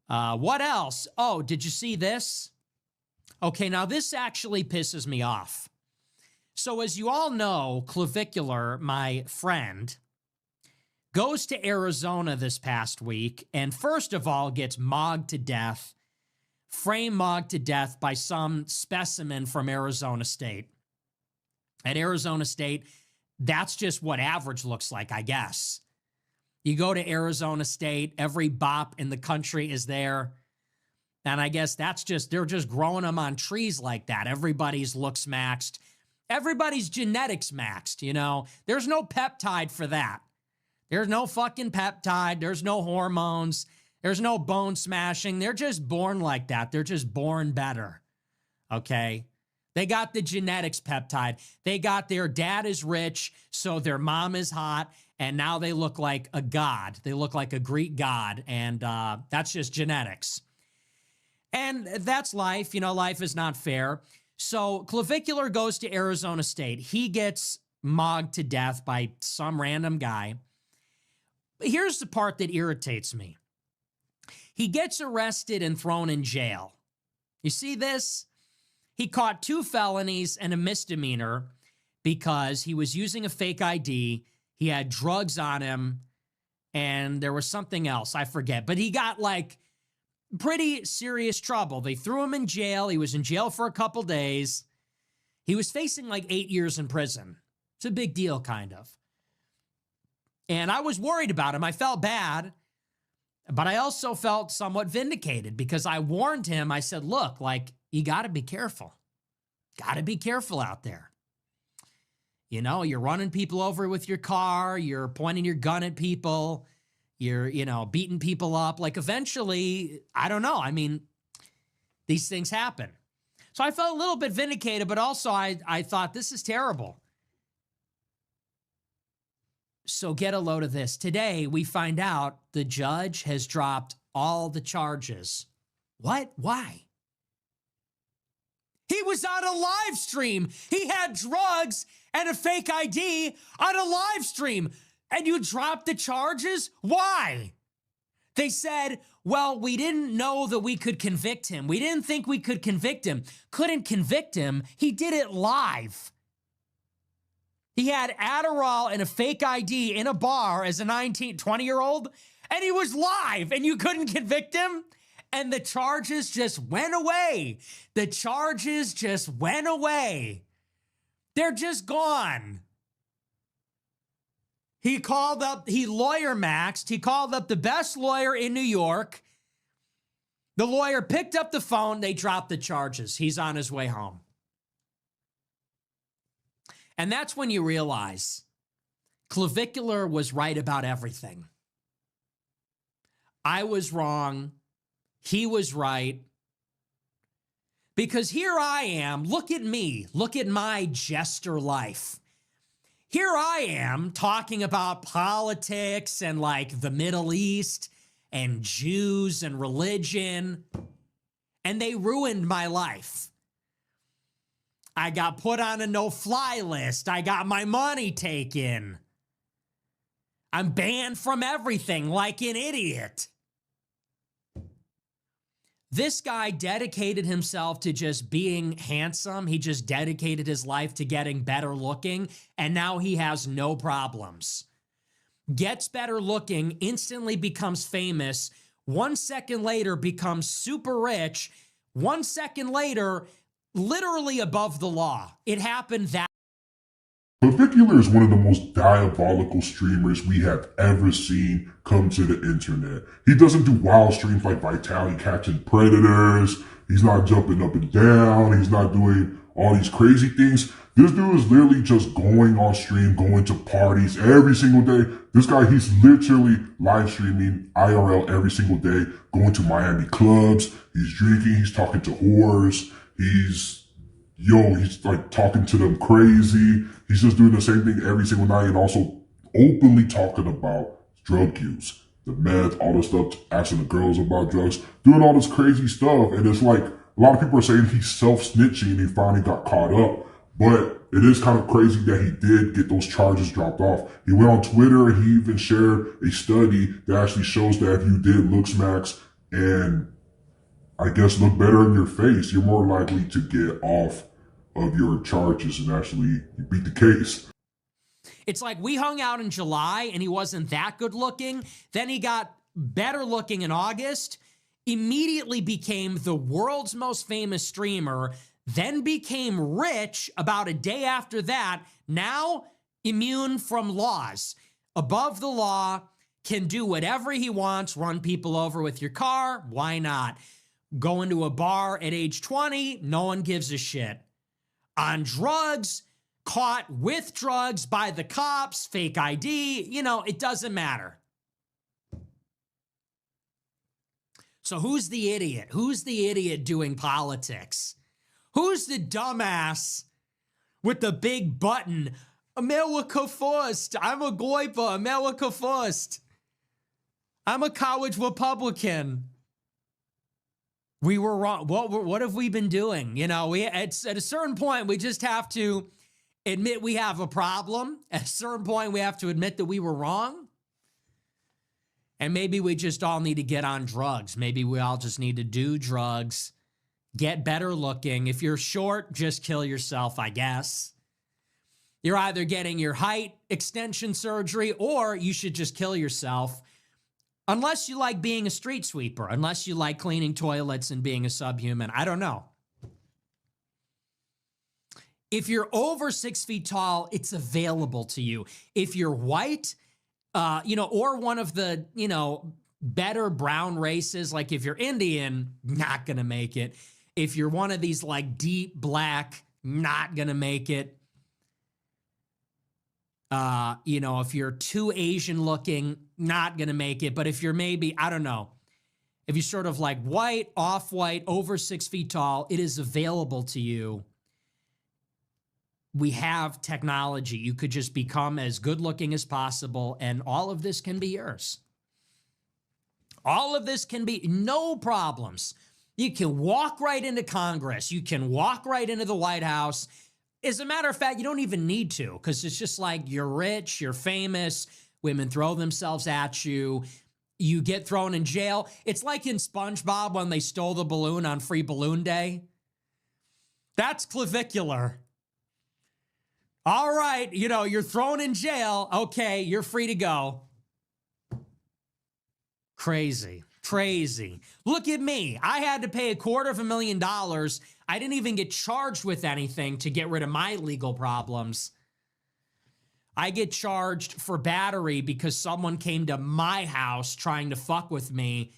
What else? Oh, did you see this? Okay, now this actually pisses me off. So as you all know, Clavicular, my friend, goes to Arizona this past week and first of all gets mogged to death, mogged to death by some specimen from Arizona State. At Arizona State, that's just what average looks like, I guess. You go to Arizona State, every bop in the country is there. And I guess that's just, they're just growing them on trees like that. Everybody's looks maxed. Everybody's genetics maxed, you know. There's no peptide for that. There's no fucking peptide. There's no hormones. There's no bone smashing. They're just born like that. They're just born better. Okay? They got the genetics peptide. They got their dad is rich, so their mom is hot, and now they look like a god. They look like a Greek god, and that's just genetics. And that's life. You know, life is not fair. So Clavicular goes to Arizona State. He gets mogged to death by some random guy. But here's the part that irritates me. He gets arrested and thrown in jail. You see this? He caught 2 felonies and a misdemeanor because he was using a fake ID. He had drugs on him, and there was something else. I forget. But he got, like, pretty serious trouble. They threw him in jail. He was in jail for a couple days. He was facing, like, 8 years in prison. It's a big deal, kind of. And I was worried about him. I felt bad. But I also felt somewhat vindicated because I warned him. I said, look, like, you got to be careful. Got to be careful out there. You know, you're running people over with your car. You're pointing your gun at people. You're, you know, beating people up. Like, eventually, I don't know. I mean, these things happen. So I felt a little bit vindicated, but also I thought, this is terrible. So get a load of this. Today, we find out the judge has dropped all the charges. What? Why? He was on a live stream. He had drugs and a fake ID on a live stream. And you dropped the charges? Why? They said, well, we didn't know that we could convict him. We didn't think we could convict him. Couldn't convict him. He did it live. He had Adderall and a fake ID in a bar as a 20-year-old, and he was live, and you couldn't convict him? And the charges just went away. The charges just went away. They're just gone. He lawyer maxed. He called up the best lawyer in New York. The lawyer picked up the phone. They dropped the charges. He's on his way home. And that's when you realize Clavicular was right about everything. I was wrong. He was right. Because here I am. Look at me. Look at my jester life. Here I am talking about politics and like the Middle East and Jews and religion. And they ruined my life. I got put on a no-fly list. I got my money taken. I'm banned from everything like an idiot. This guy dedicated himself to just being handsome. He just dedicated his life to getting better looking, and now he has no problems. Gets better looking, instantly becomes famous. 1 second later, becomes super rich. 1 second later, literally above the law. It happened that. Clavicular is one of the most diabolical streamers we have ever seen come to the internet. He doesn't do wild streams like Vitality catching predators. He's not jumping up and down. He's not doing all these crazy things. This dude is literally just going on stream, going to parties every single day. This guy, he's literally live streaming IRL every single day, going to Miami clubs. He's drinking. He's talking to whores. He's like talking to them crazy. He's just doing the same thing every single night and also openly talking about drug use, the meth, all this stuff, asking the girls about drugs, doing all this crazy stuff. And it's like, a lot of people are saying he's self-snitching and he finally got caught up. But it is kind of crazy that he did get those charges dropped off. He went on Twitter. He even shared a study that actually shows that if you did Looksmax and I guess look better in your face, you're more likely to get off of your charges and actually beat the case. It's like we hung out in July and he wasn't that good looking. Then he got better looking in August, immediately became the world's most famous streamer, then became rich about a day after that. Now immune from laws, above the law, can do whatever he wants, run people over with your car. Why not? Go into a bar at age 20, no one gives a shit. On drugs, caught with drugs by the cops, fake ID, it doesn't matter. So who's the idiot? Who's the idiot doing politics? Who's the dumbass with the big button? America first. I'm a goiper. America first. I'm a college Republican. We were wrong. What have we been doing? It's at a certain point, we just have to admit we have a problem. At a certain point, we have to admit that we were wrong. And maybe we just all need to get on drugs. Maybe we all just need to do drugs, get better looking. If you're short, just kill yourself, I guess. You're either getting your height extension surgery or you should just kill yourself. Unless you like being a street sweeper, unless you like cleaning toilets and being a subhuman. I don't know. If you're over 6 feet tall, it's available to you. If you're white, or one of the, better brown races, like if you're Indian, not gonna make it. If you're one of these like deep black, not gonna make it. If you're too Asian looking, not gonna make it. But if you're maybe, I don't know, if you're sort of like white, off-white, over 6 feet tall, it is available to you. We have technology. You could just become as good looking as possible, and all of this can be yours. All of this can be no problems. You can walk right into Congress. You can walk right into the White House. As a matter of fact, you don't even need to, because it's just like you're rich, you're famous, women throw themselves at you, you get thrown in jail. It's like in SpongeBob when they stole the balloon on Free Balloon Day. That's clavicular. All right, you're thrown in jail. Okay, you're free to go. Crazy. Look at me. I had to pay $250,000. I didn't even get charged with anything to get rid of my legal problems. I get charged for battery because someone came to my house trying to fuck with me.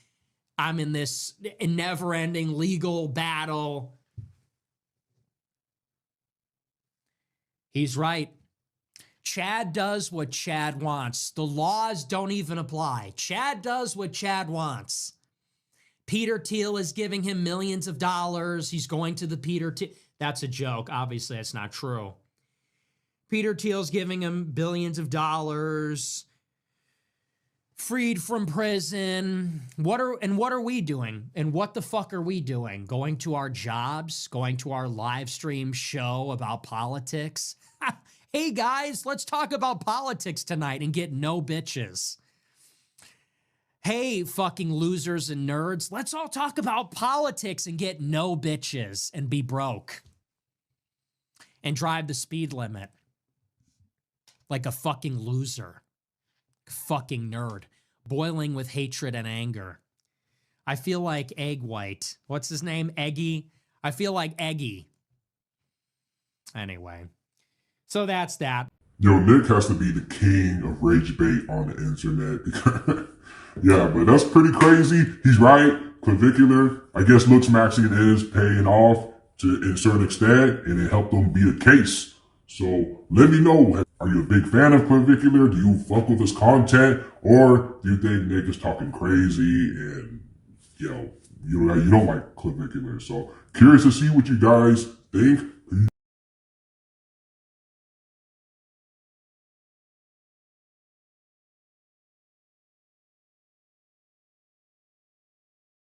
I'm in this never-ending legal battle. He's right. Chad does what Chad wants. The laws don't even apply. Chad does what Chad wants. Peter Thiel is giving him millions of dollars. He's going to the Peter Thiel. That's a joke. Obviously, that's not true. Peter Thiel's giving him billions of dollars. Freed from prison. What are we doing? And what the fuck are we doing? Going to our jobs? Going to our live stream show about politics? Hey guys, let's talk about politics tonight and get no bitches. Hey fucking losers and nerds, let's all talk about politics and get no bitches and be broke. And drive the speed limit. Like a fucking loser. Fucking nerd. Boiling with hatred and anger. I feel like Egg White. What's his name? Eggy? I feel like Eggy. Anyway. So that's that. Yo, Nick has to be the king of rage bait on the internet. Yeah, but that's pretty crazy. He's right. Clavicular, I guess Looksmaxing is paying off to a certain extent, and it helped them beat a case. So let me know. Are you a big fan of Clavicular? Do you fuck with his content? Or do you think Nick is talking crazy and, you don't like Clavicular? So curious to see what you guys think.